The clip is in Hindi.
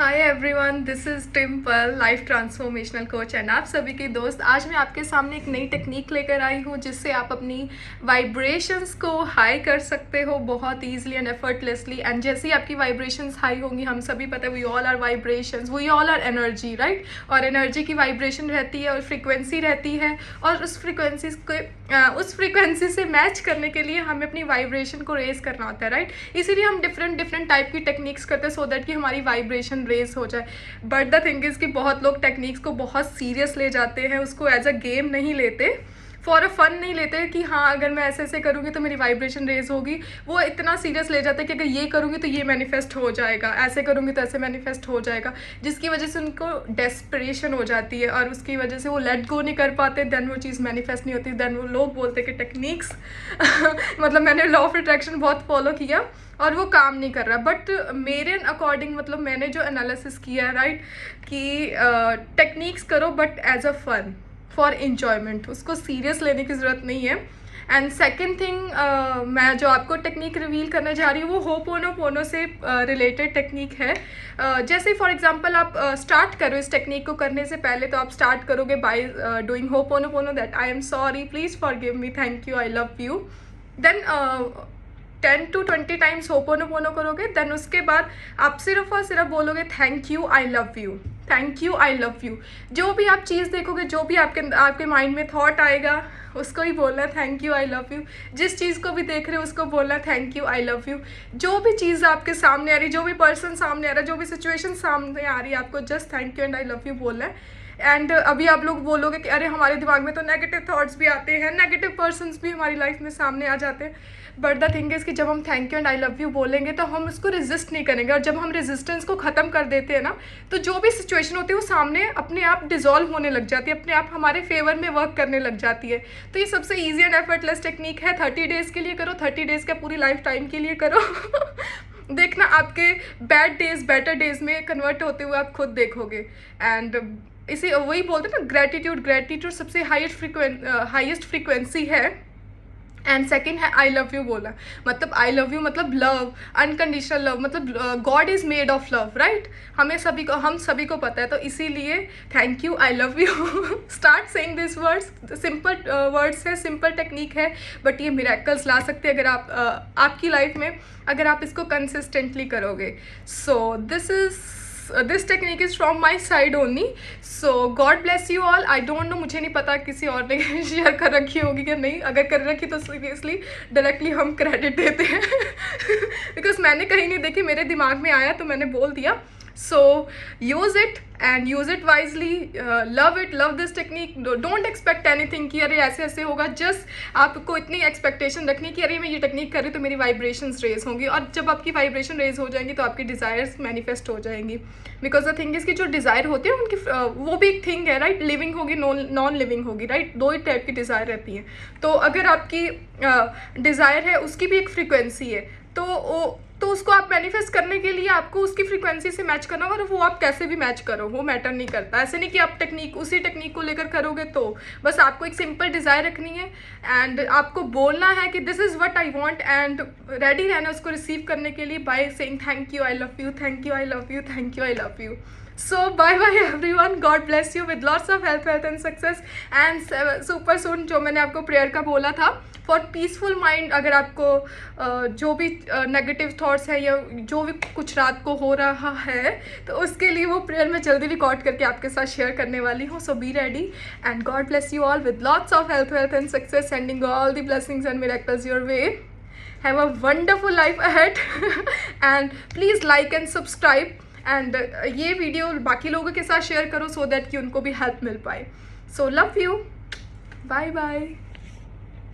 Hi everyone, this is टिम्पल, life transformational coach and आप सभी के दोस्त। आज मैं आपके सामने एक नई टेक्निक लेकर आई हूँ जिससे आप अपनी वाइब्रेशंस को हाई कर सकते हो बहुत ईजिली एंड एफर्टलेसली। एंड जैसे ही आपकी वाइब्रेशंस हाई होंगी, हम सभी पता है we all are vibrations, we all are energy, right. और एनर्जी की वाइब्रेशन रहती है और फ्रिक्वेंसी रहती है, और उस फ्रिक्वेंसी से मैच करने के लिए हमें अपनी वाइब्रेशन को रेज करना होता है, राइट। इसीलिए हम डिफरेंट टाइप की टेक्निक्स करते हैं सो दैट कि हमारी वाइब्रेशन रेस हो जाए। बट द थिंग इज़ कि बहुत लोग टेक्निक्स को बहुत सीरियस ले जाते हैं, उसको एज अ गेम नहीं लेते, फॉर अ फन नहीं लेते कि हाँ अगर मैं ऐसे ऐसे करूँगी तो मेरी वाइब्रेशन रेज होगी। वो इतना सीरियस ले जाते हैं कि अगर ये करूँगी तो ये मैनिफेस्ट हो जाएगा, ऐसे करूँगी तो ऐसे मैनिफेस्ट हो जाएगा, जिसकी वजह से उनको डेस्परेशन हो जाती है और उसकी वजह से वो लेट गो नहीं कर पाते। देन वो चीज़ मैनिफेस्ट नहीं होती। देन वो लोग बोलते कि टेक्निक्स मतलब मैंने लॉ ऑफ अट्रैक्शन बहुत फॉलो किया और वो काम नहीं कर रहा। बट मेरे अकॉर्डिंग मतलब मैंने जो एनालिसिस किया है, राइट, कि टेक्निक्स करो but as a fun, for enjoyment, उसको सीरियस लेने की ज़रूरत नहीं है। एंड सेकेंड थिंग, मैं जो आपको टेक्निक रिवील करने जा रही हूँ वो होपोनोपोनो से रिलेटेड टेक्निक है। जैसे फॉर एग्जांपल आप स्टार्ट करो इस टेक्निक को करने से पहले, तो आप स्टार्ट करोगे by doing ho'oponopono, that I am sorry, please forgive me, thank you, I love you. Then 10 to 20 times ho'oponopono करोगे। देन उसके बाद आप सिर्फ और सिर्फ बोलोगे thank you, I love you, thank you, I love you. जो भी आप चीज़ देखोगे, जो भी आपके माइंड में थॉट आएगा, उसको ही बोलना है thank you, I love you. जिस चीज़ को भी देख रहे हो उसको बोलना है thank you, I love you. जो भी चीज़ आपके सामने आ रही, जो भी पर्सन सामने आ रहा है, जो भी सिचुएशन सामने आ रही है, आपको just thank you and I love you बोलना है। एंड अभी आप लोग बोलोगे कि अरे हमारे दिमाग में तो नेगेटिव थॉट्स भी आते हैं, नेगेटिव पर्सन्स भी हमारी लाइफ में सामने आ जाते हैं। बट द थिंग इज़ कि जब हम thank you and I love you बोलेंगे तो हम उसको रेजिस्ट नहीं करेंगे, और जब हम रेजिस्टेंस को ख़त्म कर देते हैं ना, तो जो भी सिचुएशन होती है वो सामने अपने आप डिजॉल्व होने लग जाती है, अपने आप हमारे फेवर में वर्क करने लग जाती है। तो ये सबसे ईजी एंड एफर्टलेस टेक्निक है। 30 डेज़ के लिए करो, 30 डेज़ का पूरी लाइफ टाइम के लिए करो देखना आपके बैड डेज बेटर डेज में कन्वर्ट होते हुए आप खुद देखोगे। एंड इसे वही बोलते हैं ना, ग्रेटिट्यूड सबसे हाईएस्ट फ्रिक्वेंसी है। एंड सेकेंड है आई लव यू बोला, मतलब आई लव यू मतलब लव, अनकंडीशनल लव, मतलब God is made of love, right. हम सभी को पता है। तो इसीलिए thank you, I love you, start saying this words. Simple words है, सिंपल टेक्निक है, बट ये मिरेकल्स ला सकते हैं अगर आप आपकी लाइफ में अगर आप इसको कंसिस्टेंटली करोगे। So this technique is from my side only. So God bless you all. I don't know, मुझे नहीं पता किसी और ने शेयर कर रखी होगी कि नहीं। अगर कर रखी तो सीरियसली डायरेक्टली हम क्रेडिट देते हैं बिकॉज मैंने कहीं नहीं देखी, मेरे दिमाग में आया तो मैंने बोल दिया। So use it and use it wisely, love it, love this technique. Don't expect anything कि अरे ऐसे ऐसे होगा। जस्ट आपको इतनी एक्सपेक्टेशन रखनी कि अरे मैं ये टेक्निक कर रही तो मेरी वाइब्रेशंस रेज होंगी, और जब आपकी वाइब्रेशन रेज हो जाएंगी तो आपकी डिज़ायर्स मैनिफेस्ट हो जाएंगी। बिकॉज द थिंग इज़ कि जो डिज़ायर होती है उनकी वो भी एक थिंग है, राइट। लिविंग होगी, नॉन लिविंग होगी, राइट। दो ही टाइप की डिज़ायर रहती हैं। तो अगर आपकी डिज़ायर है उसकी भी एक फ्रिक्वेंसी है, तो उसको आप मैनिफेस्ट करने के लिए आपको उसकी फ्रीक्वेंसी से मैच करना होगा। और वो आप कैसे भी मैच करो, वो मैटर नहीं करता। ऐसे नहीं कि आप उसी टेक्निक को लेकर करोगे। तो बस आपको एक सिंपल डिज़ायर रखनी है एंड आपको बोलना है कि this is what I want, and ready रहना उसको रिसीव करने के लिए by saying thank you, I love you, thank you, I love you, thank you, I love you. So bye bye everyone, God bless you with lots of health and success and super soon। जो मैंने आपको प्रेयर का बोला था फॉर पीसफुल माइंड, अगर आपको जो भी नेगेटिव थॉट्स है या जो भी कुछ रात को हो रहा है तो उसके लिए वो प्रेयर मैं जल्दी रिकॉर्ड करके आपके साथ शेयर करने वाली हूँ। So be ready and God bless you all with lots of health and success, sending all the blessings and miracles your way. Have a wonderful life ahead and please like and subscribe and ये वीडियो बाकी लोगों के साथ शेयर करो सो दैट कि उनको भी हेल्प मिल पाए। So love you, bye bye.